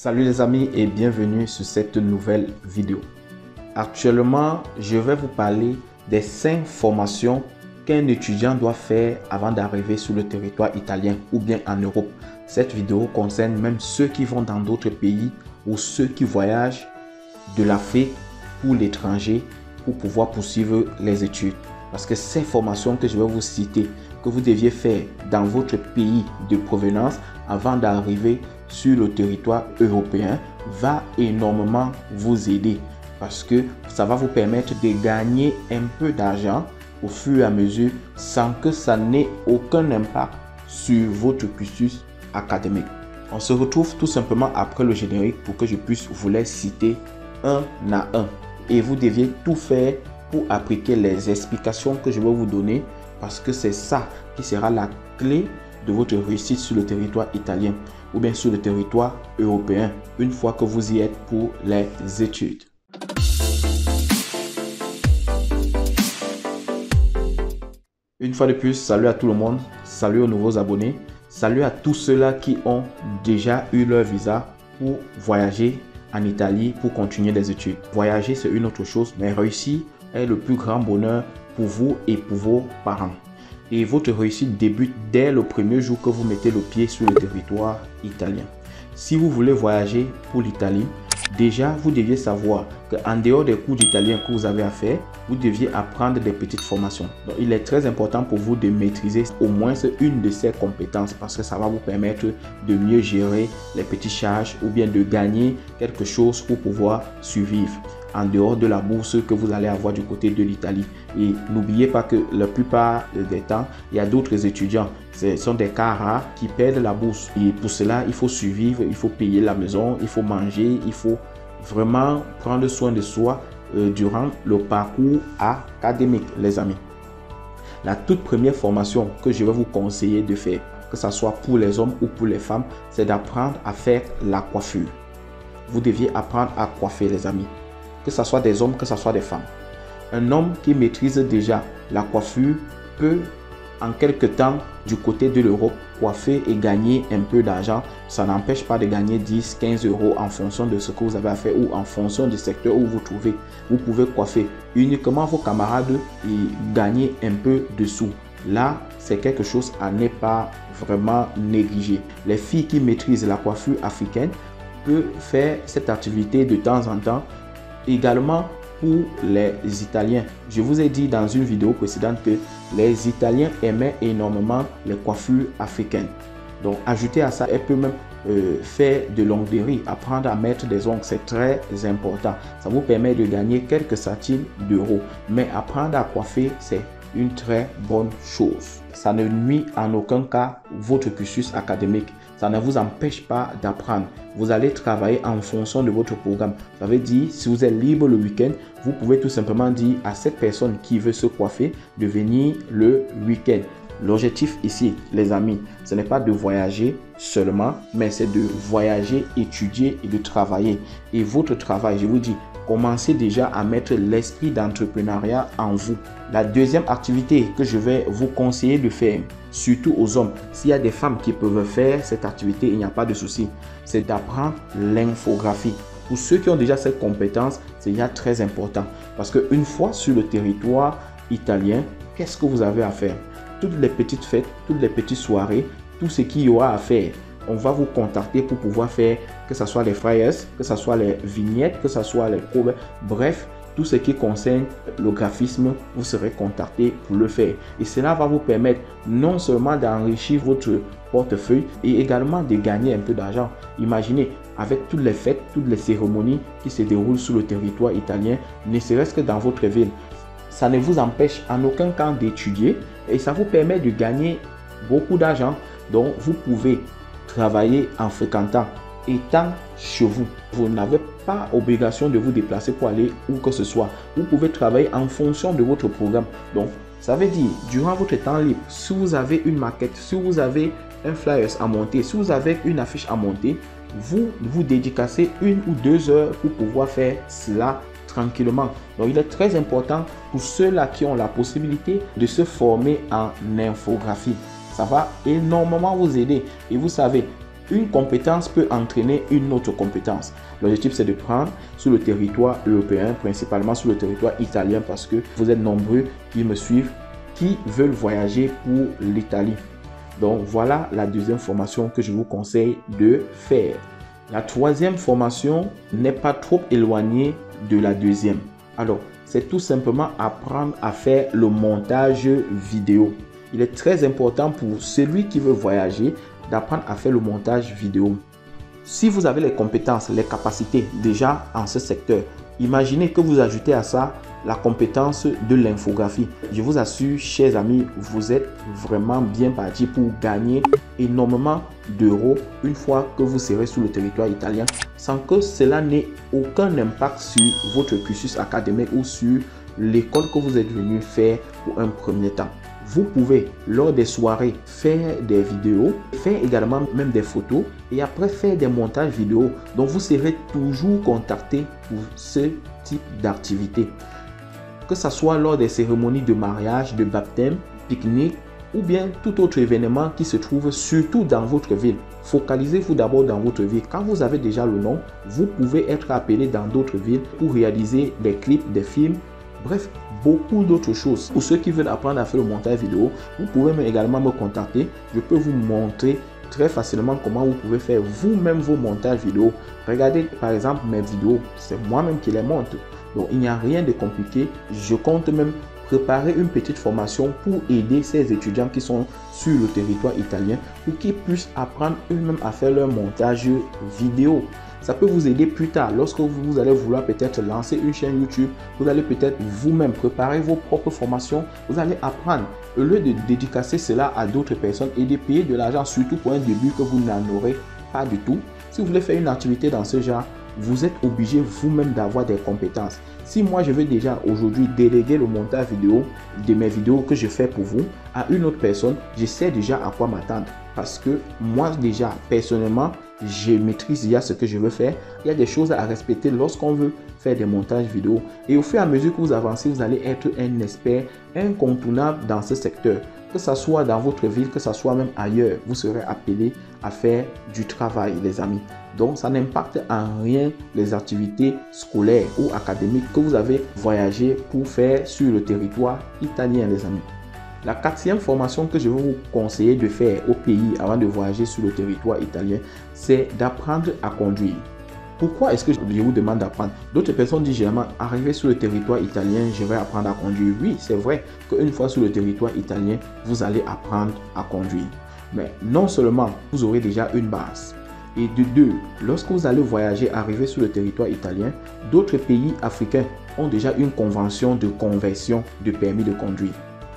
Salut les amis et bienvenue sur cette nouvelle vidéo. Actuellement, je vais vous parler des 5 formations qu'un étudiant doit faire avant d'arriver sur le territoire italien ou bien en Europe. Cette vidéo concerne même ceux qui vont dans d'autres pays ou ceux qui voyagent de l'Afrique pour l'étranger pour pouvoir poursuivre les études. Parce que ces formations que je vais vous citer, que vous deviez faire dans votre pays de provenance avant d'arriver sur le territoire européen, va énormément vous aider. Parce que ça va vous permettre de gagner un peu d'argent au fur et à mesure sans que ça n'ait aucun impact sur votre cursus académique. On se retrouve tout simplement après le générique pour que je puisse vous les citer un à un. Et vous deviez tout faire pour appliquer les explications que je vais vous donner parce que c'est ça qui sera la clé de votre réussite sur le territoire italien ou bien sur le territoire européen une fois que vous y êtes pour les études. Une fois de plus, salut à tout le monde, salut aux nouveaux abonnés, salut à tous ceux-là qui ont déjà eu leur visa pour voyager en Italie pour continuer les études. Voyager, c'est une autre chose, mais réussir est le plus grand bonheur pour vous et pour vos parents. Et votre réussite débute dès le premier jour que vous mettez le pied sur le territoire italien. Si vous voulez voyager pour l'Italie, déjà vous deviez savoir qu'en dehors des cours d'italien que vous avez à faire, vous deviez apprendre des petites formations. Donc il est très important pour vous de maîtriser au moins une de ces compétences parce que ça va vous permettre de mieux gérer les petites charges ou bien de gagner quelque chose pour pouvoir survivre en dehors de la bourse que vous allez avoir du côté de l'Italie. Et n'oubliez pas que la plupart des temps, il y a d'autres étudiants. Ce sont des cas rares qui perdent la bourse. Et pour cela, il faut survivre, il faut payer la maison, il faut manger, il faut vraiment prendre soin de soi durant le parcours académique, les amis. La toute première formation que je vais vous conseiller de faire, que ce soit pour les hommes ou pour les femmes, c'est d'apprendre à faire la coiffure. Vous deviez apprendre à coiffer, les amis. Que ce soit des hommes, que ce soit des femmes. Un homme qui maîtrise déjà la coiffure peut, en quelque temps, du côté de l'Europe, coiffer et gagner un peu d'argent. Ça n'empêche pas de gagner 10, 15 euros en fonction de ce que vous avez à faire ou en fonction du secteur où vous trouvez. Vous pouvez coiffer uniquement vos camarades et gagner un peu de sous. Là, c'est quelque chose à ne pas vraiment négliger. Les filles qui maîtrisent la coiffure africaine peuvent faire cette activité de temps en temps. Également pour les Italiens. Je vous ai dit dans une vidéo précédente que les Italiens aimaient énormément les coiffures africaines. Donc, ajouter à ça, elle peut même faire de l'onglerie, apprendre à mettre des ongles, c'est très important. Ça vous permet de gagner quelques centimes d'euros. Mais apprendre à coiffer, c'est une très bonne chose. Ça ne nuit en aucun cas votre cursus académique. Ça ne vous empêche pas d'apprendre. Vous allez travailler en fonction de votre programme. Ça veut dire, si vous êtes libre le week-end, vous pouvez tout simplement dire à cette personne qui veut se coiffer de venir le week-end. L'objectif ici, les amis, ce n'est pas de voyager seulement, mais c'est de voyager, étudier et de travailler. Et votre travail, je vous dis, commencez déjà à mettre l'esprit d'entrepreneuriat en vous. La deuxième activité que je vais vous conseiller de faire, surtout aux hommes, s'il y a des femmes qui peuvent faire cette activité, il n'y a pas de souci, c'est d'apprendre l'infographie. Pour ceux qui ont déjà cette compétence, c'est déjà très important. Parce qu'une fois sur le territoire italien, qu'est-ce que vous avez à faire? Toutes les petites fêtes, toutes les petites soirées, tout ce qu'il y aura à faire. On va vous contacter pour pouvoir faire que ce soit les flyers, que ce soit les vignettes, que ce soit les courbes, bref, tout ce qui concerne le graphisme, vous serez contacté pour le faire. Et cela va vous permettre non seulement d'enrichir votre portefeuille et également de gagner un peu d'argent. Imaginez, avec toutes les fêtes, toutes les cérémonies qui se déroulent sur le territoire italien, ne serait-ce que dans votre ville, ça ne vous empêche en aucun cas d'étudier et ça vous permet de gagner beaucoup d'argent. Donc, vous pouvez travailler en fréquentant, étant chez vous. Vous n'avez pas obligation de vous déplacer pour aller où que ce soit. Vous pouvez travailler en fonction de votre programme. Donc, ça veut dire, durant votre temps libre, si vous avez une maquette, si vous avez un flyer à monter, si vous avez une affiche à monter, vous vous dédicacez 1 ou 2 heures pour pouvoir faire cela tranquillement. Donc, il est très important pour ceux-là qui ont la possibilité de se former en infographie. Ça va énormément vous aider. Et vous savez, Une compétence peut entraîner une autre compétence. L'objectif, c'est de prendre sur le territoire européen, principalement sur le territoire italien, parce que vous êtes nombreux qui me suivent, qui veulent voyager pour l'Italie. Donc, voilà la deuxième formation que je vous conseille de faire. La troisième formation n'est pas trop éloignée de la deuxième. Alors, c'est tout simplement apprendre à faire le montage vidéo. Il est très important pour celui qui veut voyager d'apprendre à faire le montage vidéo. Si vous avez les compétences, les capacités déjà en ce secteur, imaginez que vous ajoutez à ça la compétence de l'infographie. Je vous assure, chers amis, vous êtes vraiment bien parti pour gagner énormément d'euros une fois que vous serez sur le territoire italien, sans que cela n'ait aucun impact sur votre cursus académique ou sur l'école que vous êtes venu faire pour un premier temps. Vous pouvez, lors des soirées, faire des vidéos, faire également même des photos et après faire des montages vidéo. Donc, vous serez toujours contacté pour ce type d'activité. Que ce soit lors des cérémonies de mariage, de baptême, pique-nique ou bien tout autre événement qui se trouve surtout dans votre ville. Focalisez-vous d'abord dans votre ville. Quand vous avez déjà le nom, vous pouvez être appelé dans d'autres villes pour réaliser des clips, des films. Bref, beaucoup d'autres choses. Pour ceux qui veulent apprendre à faire le montage vidéo, vous pouvez également me contacter. Je peux vous montrer très facilement comment vous pouvez faire vous-même vos montages vidéo. Regardez par exemple mes vidéos, c'est moi-même qui les monte. Donc il n'y a rien de compliqué. Je compte même préparer une petite formation pour aider ces étudiants qui sont sur le territoire italien pour qu'ils puissent apprendre eux-mêmes à faire leur montage vidéo. Ça peut vous aider plus tard lorsque vous allez vouloir peut-être lancer une chaîne YouTube. Vous allez peut-être vous-même préparer vos propres formations. Vous allez apprendre au lieu de dédicacer cela à d'autres personnes et de payer de l'argent, surtout pour un début que vous n'en aurez pas du tout. Si vous voulez faire une activité dans ce genre, vous êtes obligé vous-même d'avoir des compétences. Si moi je veux déjà aujourd'hui déléguer le montage vidéo de mes vidéos que je fais pour vous à une autre personne, je sais déjà à quoi m'attendre. Parce que moi déjà personnellement, je maîtrise déjà ce que je veux faire. Il y a des choses à respecter lorsqu'on veut faire des montages vidéo. Et au fur et à mesure que vous avancez, vous allez être un expert incontournable dans ce secteur. Que ce soit dans votre ville, que ce soit même ailleurs, vous serez appelé à faire du travail, les amis. Donc, ça n'impacte en rien les activités scolaires ou académiques que vous avez voyagé pour faire sur le territoire italien, les amis. La quatrième formation que je vais vous conseiller de faire au pays avant de voyager sur le territoire italien, c'est d'apprendre à conduire. Pourquoi est-ce que je vous demande d'apprendre? D'autres personnes disent généralement, arrivé sur le territoire italien, je vais apprendre à conduire. Oui, c'est vrai qu'une fois sur le territoire italien, vous allez apprendre à conduire. Mais non seulement vous aurez déjà une base. Et de deux, lorsque vous allez voyager, arriver sur le territoire italien, d'autres pays africains ont déjà une convention de conversion de permis de conduire.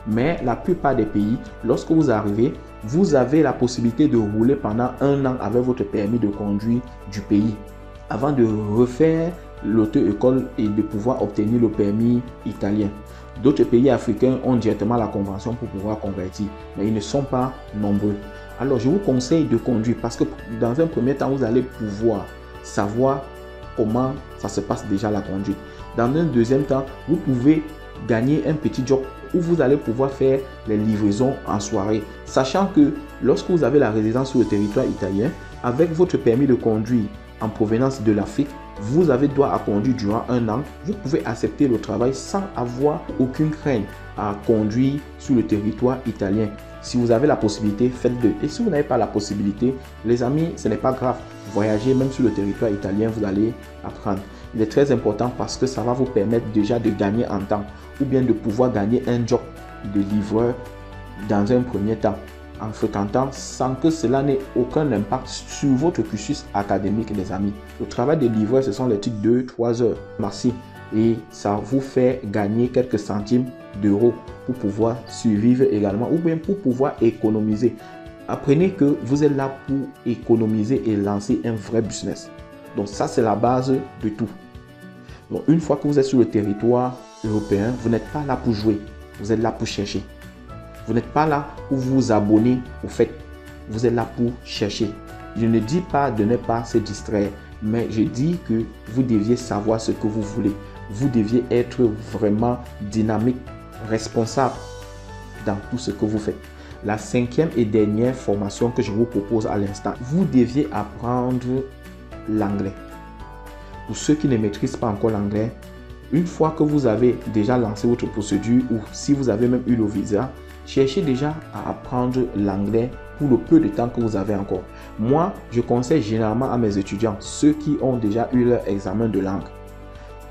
Mais la plupart des pays, lorsque vous arrivez, vous avez la possibilité de rouler pendant 1 an avec votre permis de conduire du pays avant de refaire l'auto-école et de pouvoir obtenir le permis italien. D'autres pays africains ont directement la convention pour pouvoir convertir, mais ils ne sont pas nombreux. Alors, je vous conseille de conduire parce que dans un premier temps, vous allez pouvoir savoir comment ça se passe déjà la conduite. Dans un deuxième temps, vous pouvez gagner un petit job où vous allez pouvoir faire les livraisons en soirée. Sachant que lorsque vous avez la résidence sur le territoire italien, avec votre permis de conduire en provenance de l'Afrique, vous avez droit à conduire durant 1 an. Vous pouvez accepter le travail sans avoir aucune crainte à conduire sur le territoire italien. Si vous avez la possibilité, faites-le. Et si vous n'avez pas la possibilité, les amis, ce n'est pas grave. Voyager même sur le territoire italien, vous allez apprendre. Il est très important parce que ça va vous permettre déjà de gagner en temps ou bien de pouvoir gagner un job de livreur dans un premier temps en fréquentant sans que cela n'ait aucun impact sur votre cursus académique, les amis. Le travail de livreur, ce sont les petites 2-3 heures. Merci. Et ça vous fait gagner quelques centimes d'euros pour pouvoir survivre également ou bien pour pouvoir économiser. Apprenez que vous êtes là pour économiser et lancer un vrai business. Donc ça, c'est la base de tout. Donc une fois que vous êtes sur le territoire européen, vous n'êtes pas là pour jouer. Vous êtes là pour chercher. Vous n'êtes pas là pour vous abonner au fait. Vous êtes là pour chercher. Je ne dis pas de ne pas se distraire, mais je dis que vous deviez savoir ce que vous voulez. Vous deviez être vraiment dynamique, responsable dans tout ce que vous faites. la cinquième et dernière formation que je vous propose à l'instant. Vous deviez apprendre l'anglais. Pour ceux qui ne maîtrisent pas encore l'anglais, une fois que vous avez déjà lancé votre procédure ou si vous avez même eu le visa, cherchez déjà à apprendre l'anglais pour le peu de temps que vous avez encore. Moi, je conseille généralement à mes étudiants, ceux qui ont déjà eu leur examen de langue.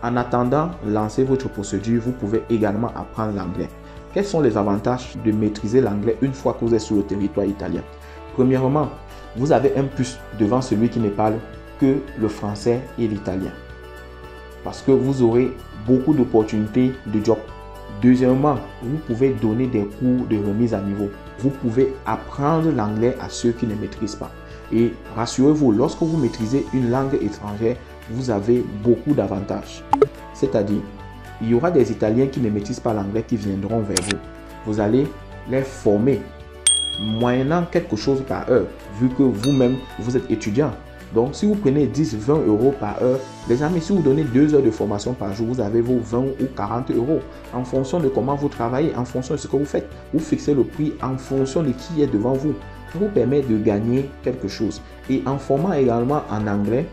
En attendant, lancez votre procédure, vous pouvez également apprendre l'anglais. Quels sont les avantages de maîtriser l'anglais une fois que vous êtes sur le territoire italien? Premièrement, vous avez un plus devant celui qui ne parle que le français et l'italien. Parce que vous aurez beaucoup d'opportunités de job. Deuxièmement, vous pouvez donner des cours de remise à niveau. Vous pouvez apprendre l'anglais à ceux qui ne maîtrisent pas. Et rassurez-vous, lorsque vous maîtrisez une langue étrangère, vous avez beaucoup d'avantages. C'est-à-dire, il y aura des Italiens qui ne maîtrisent pas l'anglais qui viendront vers vous. Vous allez les former moyennant quelque chose par heure, vu que vous-même, vous êtes étudiant. Donc, si vous prenez 10, 20 euros par heure, les amis, si vous donnez 2 heures de formation par jour, vous avez vos 20 ou 40 euros. En fonction de comment vous travaillez, en fonction de ce que vous faites, vous fixez le prix en fonction de qui est devant vous. Ça vous permet de gagner quelque chose. Et en formant également en anglais,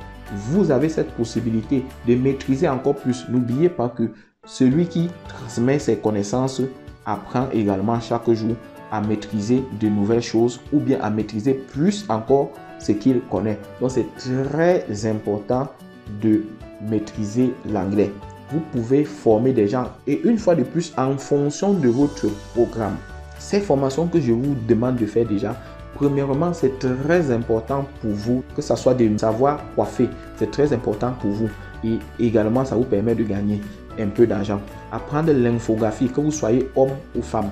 vous avez cette possibilité de maîtriser encore plus. N'oubliez pas que celui qui transmet ses connaissances apprend également chaque jour à maîtriser de nouvelles choses ou bien à maîtriser plus encore ce qu'il connaît. Donc, c'est très important de maîtriser l'anglais. Vous pouvez former des gens et une fois de plus en fonction de votre programme. Ces formations que je vous demande de faire déjà, premièrement, c'est très important pour vous que ça soit de savoir coiffer. C'est très important pour vous et également ça vous permet de gagner un peu d'argent. Apprendre l'infographie, que vous soyez homme ou femme,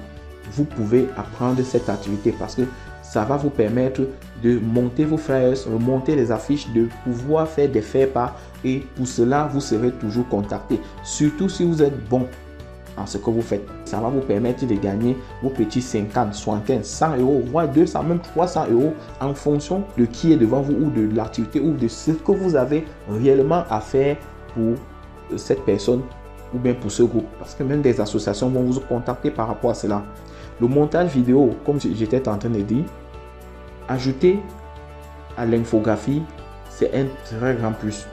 vous pouvez apprendre cette activité parce que ça va vous permettre de monter vos flyers, monter les affiches, de pouvoir faire des faire-part et pour cela, vous serez toujours contacté. Surtout si vous êtes bon en ce que vous faites. Ça va vous permettre de gagner vos petits 50, 75, 100 euros, voire 200, même 300 euros en fonction de qui est devant vous ou de l'activité ou de ce que vous avez réellement à faire pour cette personne ou bien pour ce groupe. Parce que même des associations vont vous contacter par rapport à cela. Le montage vidéo, comme j'étais en train de dire, ajouter à l'infographie, c'est un très grand plus.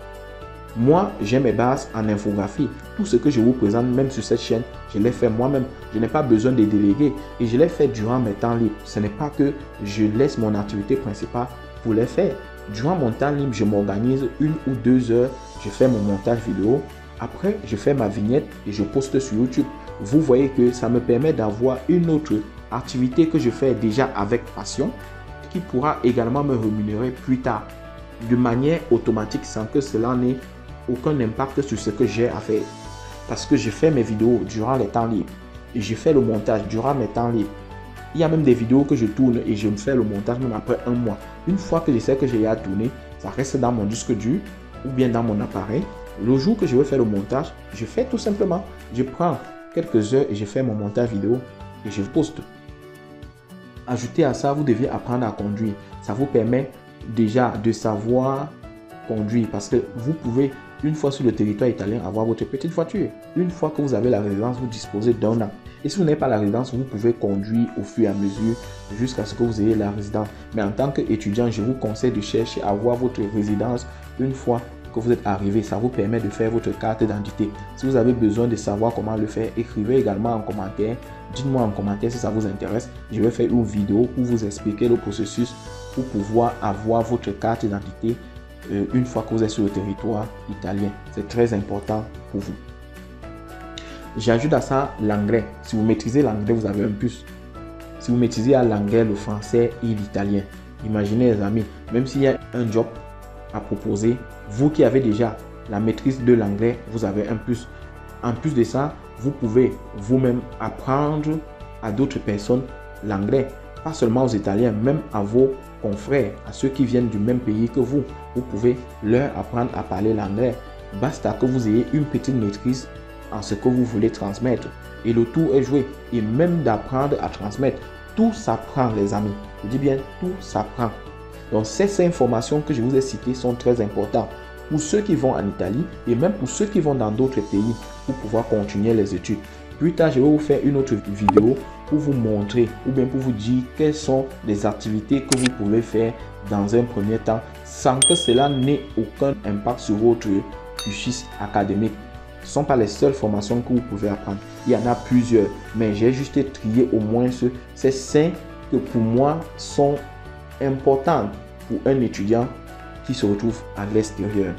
Moi, j'ai mes bases en infographie. Tout ce que je vous présente, même sur cette chaîne, je l'ai fait moi-même. Je n'ai pas besoin de déléguer et je l'ai fait durant mes temps libres. Ce n'est pas que je laisse mon activité principale pour les faire. Durant mon temps libre, je m'organise 1 ou 2 heures, je fais mon montage vidéo. Après, je fais ma vignette et je poste sur YouTube. Vous voyez que ça me permet d'avoir une autre activité que je fais déjà avec passion qui pourra également me rémunérer plus tard de manière automatique sans que cela n'ait aucun impact sur ce que j'ai à faire. Parce que je fais mes vidéos durant les temps libres et je fais le montage durant mes temps libres. Il y a même des vidéos que je tourne et je me fais le montage même après 1 mois. Une fois que je sais que j'ai à tourner, ça reste dans mon disque dur ou bien dans mon appareil. Le jour que je veux faire le montage, je fais tout simplement, je prends quelques heures et je fais mon montage vidéo et je poste. Ajoutez à ça, vous devez apprendre à conduire. Ça vous permet déjà de savoir conduire parce que vous pouvez, une fois sur le territoire italien, avoir votre petite voiture. Une fois que vous avez la résidence, vous disposez d'un an. Et si vous n'avez pas la résidence, vous pouvez conduire au fur et à mesure jusqu'à ce que vous ayez la résidence. Mais en tant qu'étudiant, je vous conseille de chercher à avoir votre résidence une fois que vous êtes arrivé. Ça vous permet de faire votre carte d'identité. Si vous avez besoin de savoir comment le faire, écrivez également en commentaire. Dites-moi en commentaire si ça vous intéresse. Je vais faire une vidéo pour vous expliquer le processus pour pouvoir avoir votre carte d'identité une fois que vous êtes sur le territoire italien. C'est très important pour vous. J'ajoute à ça l'anglais. Si vous maîtrisez l'anglais, vous avez un plus. Si vous maîtrisez l'anglais, le français et l'italien, imaginez les amis, même s'il y a un job à proposer, vous qui avez déjà la maîtrise de l'anglais, vous avez un plus. En plus de ça, vous pouvez vous-même apprendre à d'autres personnes l'anglais. Pas seulement aux Italiens, même à vos confrères, à ceux qui viennent du même pays que vous. Vous pouvez leur apprendre à parler l'anglais. Basta que vous ayez une petite maîtrise en ce que vous voulez transmettre. Et le tout est joué. Et même d'apprendre à transmettre, tout s'apprend les amis. Je dis bien, tout s'apprend. Donc ces informations que je vous ai citées sont très importantes pour ceux qui vont en Italie et même pour ceux qui vont dans d'autres pays pour pouvoir continuer les études. Plus tard, je vais vous faire une autre vidéo pour vous montrer ou bien pour vous dire quelles sont les activités que vous pouvez faire dans un premier temps sans que cela n'ait aucun impact sur votre cursus académique. Ce ne sont pas les seules formations que vous pouvez apprendre. Il y en a plusieurs, mais j'ai juste trié au moins ces 5 que pour moi sont importantes pour un étudiant qui se retrouve à l'extérieur.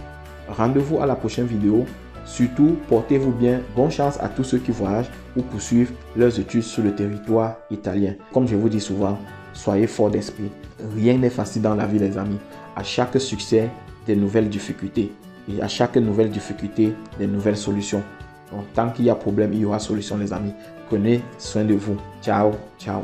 Rendez-vous à la prochaine vidéo. Surtout, portez-vous bien. Bonne chance à tous ceux qui voyagent ou poursuivent leurs études sur le territoire italien. Comme je vous dis souvent, soyez forts d'esprit. Rien n'est facile dans la vie, les amis. À chaque succès, des nouvelles difficultés. Et à chaque nouvelle difficulté, des nouvelles solutions. Donc, tant qu'il y a problème, il y aura solution, les amis. Prenez soin de vous. Ciao, ciao.